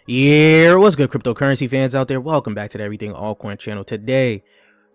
Yeah, what's good, cryptocurrency fans out there? Welcome back to the Everything Altcoin channel. Today,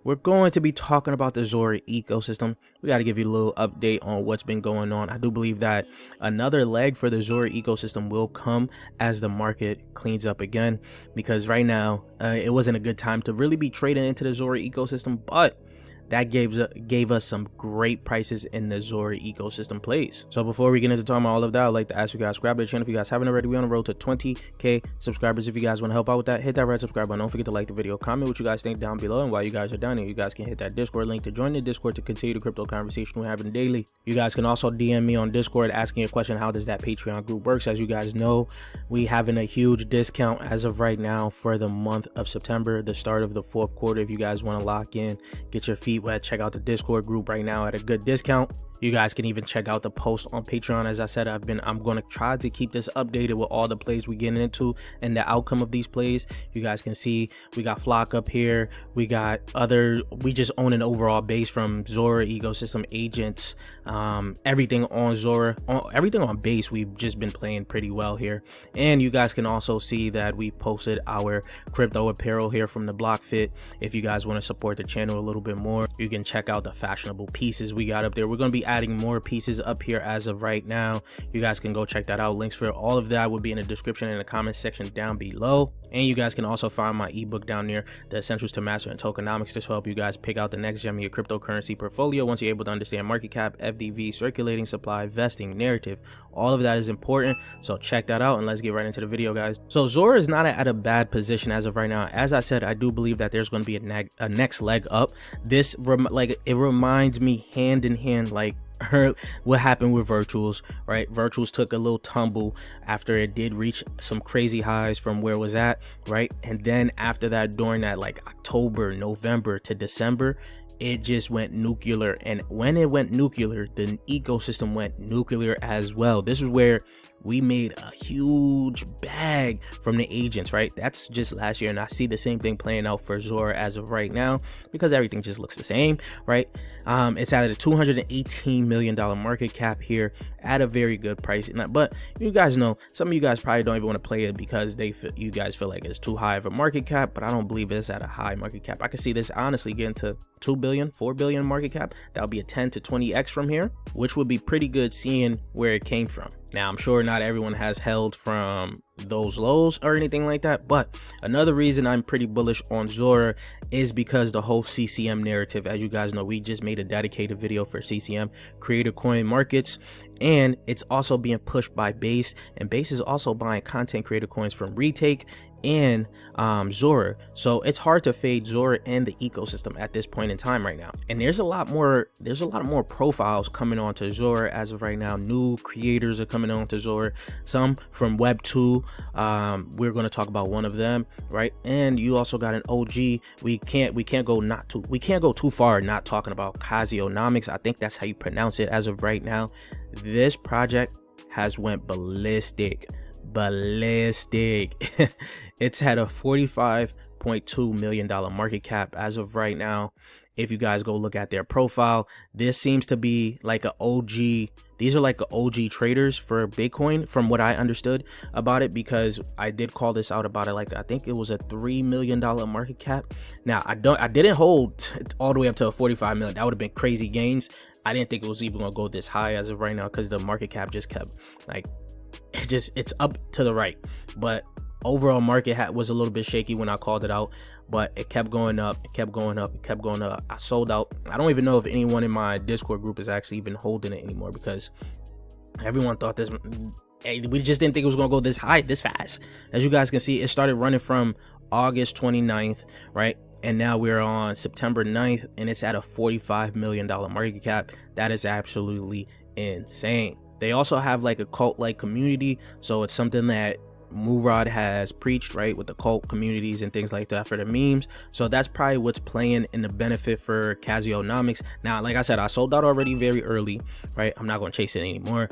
we're going to be talking about the Zora ecosystem. We got to give you a little update on what's been going on. I do believe that another leg for the Zora ecosystem will come as the market cleans up again, because right now, it wasn't a good time to really be trading into the Zora ecosystem, but that gave us some great prices in the Zora ecosystem plays. So before we get into talking about all of that, I'd like to ask you guys, subscribe to the channel if you guys haven't already. We're on the road to 20k subscribers. If you guys want to help out with that, hit that red subscribe button. Don't forget to like the video, comment what you guys think down below, and while you guys are down here, you guys can hit that Discord link to join the Discord to continue the crypto conversation we're having daily. You guys can also DM me on Discord asking a question, how does that Patreon group works? As you guys know, we having a huge discount as of right now for the month of September, the start of the fourth quarter. If you guys want to lock in, get your feet wet, check out the Discord group right now at a good discount. You guys can even check out the post on Patreon. As I said, I'm going to try to keep this updated with all the plays we get into and the outcome of these plays. You guys can see we got Flock up here. We just own an overall base from Zora ecosystem agents. Everything on Zora, everything on base, we've just been playing pretty well here. And you guys can also see that we posted our crypto apparel here from the Block Fit. If you guys want to support the channel a little bit more, you can check out the fashionable pieces we got up there. We're going to be adding more pieces up here as of right now. You guys can go check that out. Links for all of that will be in the description and the comment section down below. And you guys can also find my ebook down there, The Essentials to Master in Tokenomics. This will help you guys pick out the next gem of your cryptocurrency portfolio once you're able to understand market cap, FDV, circulating supply, vesting, narrative. All of that is important, so check that out and let's get right into the video, guys. So Zora is not at a bad position as of right now. As I said, I do believe that there's going to be a next leg up. It reminds me hand in hand like what happened with Virtuals, right? Virtuals took a little tumble after it did reach some crazy highs from where it was at, right? And then after that, during that like October, November to December, it just went nuclear. And when it went nuclear, the ecosystem went nuclear as well. This is where we made a huge bag from the agents, right? That's just last year, and I see the same thing playing out for Zora as of right now because everything just looks the same, right? It's at a $218 million market cap here at a very good price. But you guys know, some of you guys probably don't even want to play it because you guys feel like it's too high of a market cap, but I don't believe it's at a high market cap. I could see this honestly getting to 2 billion, 4 billion market cap. That'll be a 10 to 20x from here, which would be pretty good seeing where it came from. Now, I'm sure not everyone has held from those lows or anything like that, but another reason I'm pretty bullish on Zora is because the whole CCM narrative. As you guys know, we just made a dedicated video for CCM, creator coin markets, and it's also being pushed by Base, and Base is also buying content creator coins from Retake and Zora. So it's hard to fade Zora and the ecosystem at this point in time right now. And there's a lot more profiles coming onto Zora as of right now. New creators are coming onto Zora, some from Web 2. We're going to talk about one of them, right? And you also got an OG. We can't go too far not talking about Kazonomics. I think that's how you pronounce it as of right now. This project has went ballistic. It's had a $45.2 million market cap as of right now. If you guys go look at their profile, this seems to be like an OG. These are like OG traders for Bitcoin from what I understood about it, because I did call this out about it. Like, I think it was a $3 million market cap. Now I didn't hold all the way up to a 45 million. That would have been crazy gains. I didn't think it was even gonna go this high as of right now, because the market cap just kept like, it's up to the right. But overall market was a little bit shaky when I called it out, but it kept going up, it kept going up, it kept going up. I sold out. I don't even know if anyone in my Discord group is actually even holding it anymore, because everyone thought this, we just didn't think it was going to go this high this fast. As you guys can see, it started running from August 29th, right? And now we're on September 9th, and it's at a $45 million market cap. That is absolutely insane. They also have like a cult-like community, so it's something that Murad has preached, right, with the cult communities and things like that for the memes. So that's probably what's playing in the benefit for Kazonomics. Now, like I said, I sold out already very early, right? I'm not going to chase it anymore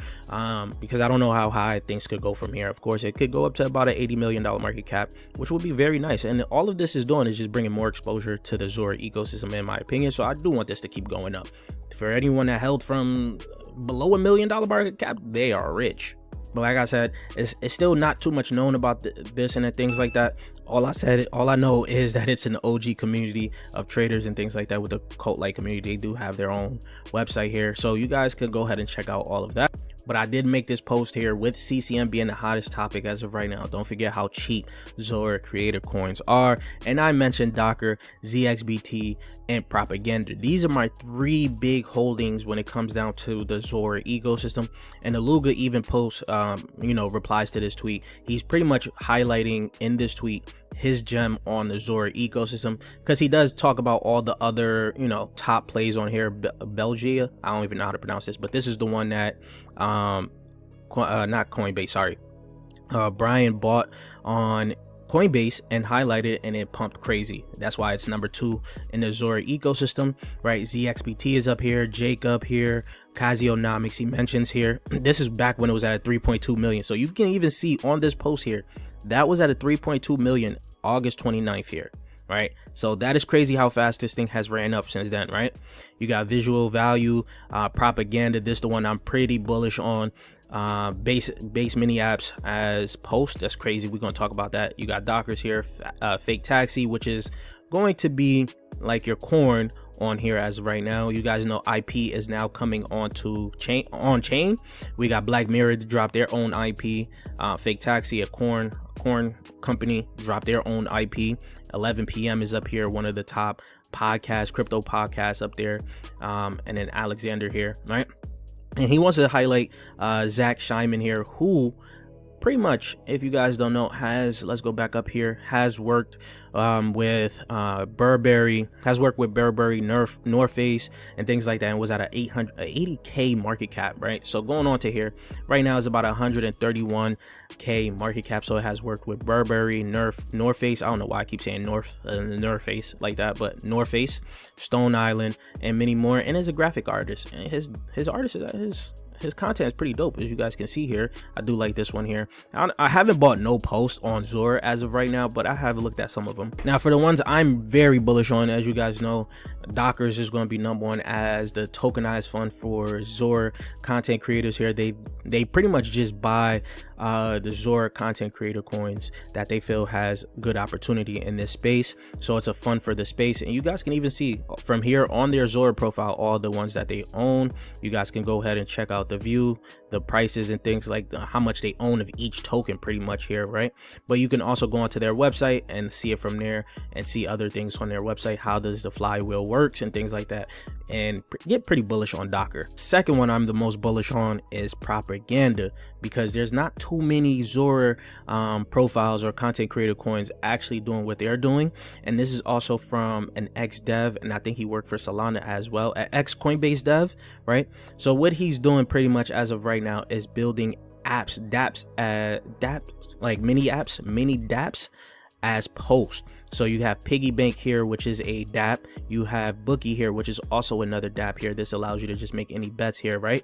because I don't know how high things could go from here. Of course, it could go up to about an $80 million market cap, which would be very nice. And all of this is doing is just bringing more exposure to the Zora ecosystem, in my opinion. So I do want this to keep going up. For anyone that held from below $1 million market cap, they are rich. But like I said, it's still not too much known about this and things like that. All I know is that it's an OG community of traders and things like that with the cult-like community. They do have their own website here, so you guys can go ahead and check out all of that. But I did make this post here with CCM being the hottest topic as of right now. Don't forget how cheap Zora creator coins are. And I mentioned Docker, ZXBT, and Propaganda. These are my 3 big holdings when it comes down to the Zora ecosystem. And Aluga even posts, replies to this tweet. He's pretty much highlighting in this tweet his gem on the Zora ecosystem, because he does talk about all the other top plays on here. Belgia, I don't even know how to pronounce this, but this is the one that not Coinbase, sorry, Brian bought on Coinbase and highlighted, and it pumped crazy. That's why it's number 2 in the Zora ecosystem, right? ZXBT is up here, Jake up here, Kazonomics he mentions here. This is back when it was at a 3.2 million. So you can even see on this post here, that was at a 3.2 million August 29th here, right? So that is crazy how fast this thing has ran up since then, right? You got Visual Value, Propaganda. This is the one I'm pretty bullish on. Base mini apps as post. That's crazy. We're going to talk about that. You got Dockers here, Fake Taxi, which is going to be like your corn on here as of right now. You guys know IP is now coming onto chain. We got Black Mirror to drop their own IP. Fake Taxi, a corn company, drop their own IP. 11 p.m. is up here, one of the top podcasts, crypto podcasts up there. And then Alexander here, right? And he wants to highlight Zach Scheinman here, who pretty much, if you guys don't know, let's go back up here, has worked with Burberry, North Face, and things like that, and was at a 80k market cap, right? So going on to here right now is about 131k market cap. So it has worked with Burberry, North Face. I don't know why I keep saying North Face like that, but North Face, Stone Island, and many more. And is a graphic artist, and his content is pretty dope, as you guys can see here. I do like this one here. I haven't bought no post on Zora as of right now, but I have looked at some of them. Now for the ones I'm very bullish on, as you guys know, Dockers is going to be number 1 as the tokenized fund for Zora content creators here. They pretty much just buy the Zora content creator coins that they feel has good opportunity in this space. So it's a fund for the space, and you guys can even see from here on their Zora profile all the ones that they own. You guys can go ahead and check out the view, the prices, and things like how much they own of each token pretty much here, right? But you can also go onto their website and see it from there and see other things on their website, how does the flywheel works and things like that, and get pretty bullish on Docker. Second one I'm the most bullish on is Propaganda, because there's not too many Zora profiles or content creator coins actually doing what they're doing. And this is also from an ex-dev, and I think he worked for Solana as well, an ex-Coinbase dev, right? So what he's doing pretty much as of right now is building apps, dApps, like mini dApps as post. So you have Piggy Bank here, which is a dApp. You have Bookie here, which is also another dApp here. This allows you to just make any bets here, right?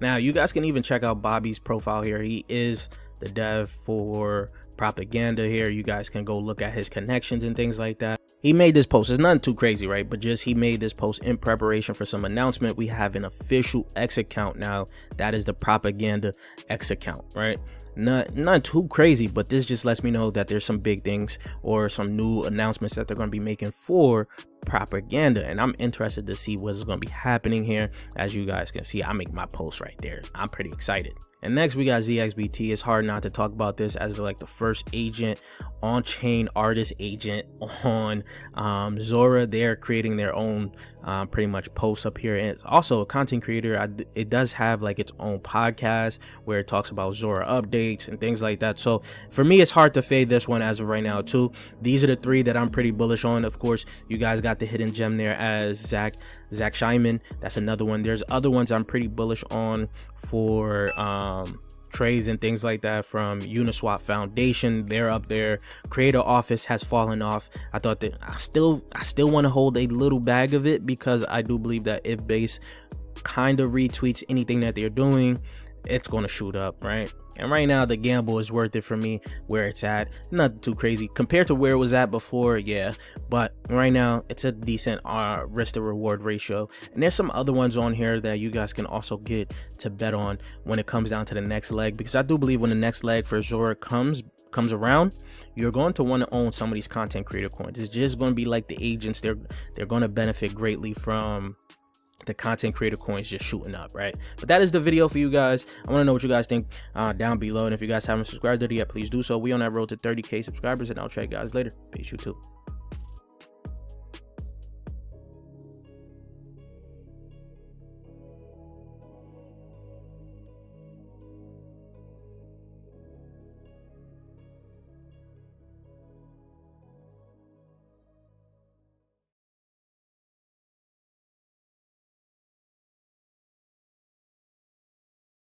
Now you guys can even check out Bobby's profile here. He is the dev for Propaganda here. You guys can go look at his connections and things like that. He made this post. It's nothing too crazy, right? But just he made this post in preparation for some announcement. We have an official X account now. That is the Propaganda X account, right? Not too crazy, but this just lets me know that there's some big things or some new announcements that they're going to be making for Propaganda, and I'm interested to see what's going to be happening here. As you guys can see, I make my post right there. I'm pretty excited. And next we got ZXBT. It's hard not to talk about this as like the first agent, on-chain artist agent on Zora. They're creating their own pretty much posts up here, and it's also a content creator. It does have like its own podcast where it talks about Zora updates and things like that. So for me, it's hard to fade this one as of right now too. These are the 3 that I'm pretty bullish on. Of course, you guys got the hidden gem there as Zach Scheinman. That's another one. There's other ones I'm pretty bullish on for trades and things like that from Uniswap Foundation. They're up there. Creator Office has fallen off. I thought that I still want to hold a little bag of it, because I do believe that if Base kind of retweets anything that they're doing, it's going to shoot up, right? And right now the gamble is worth it for me where it's at. Nothing too crazy compared to where it was at before, yeah, but right now it's a decent risk to reward ratio. And there's some other ones on here that you guys can also get to bet on when it comes down to the next leg, because I do believe when the next leg for Zora comes around, you're going to want to own some of these content creator coins. It's just going to be like the agents. They're going to benefit greatly from the content creator coins just shooting up, right? But that is the video for you guys. I want to know what you guys think down below, and if you guys haven't subscribed to it yet, please do so. We on that road to 30K subscribers, and I'll chat you guys later. Peace, you too.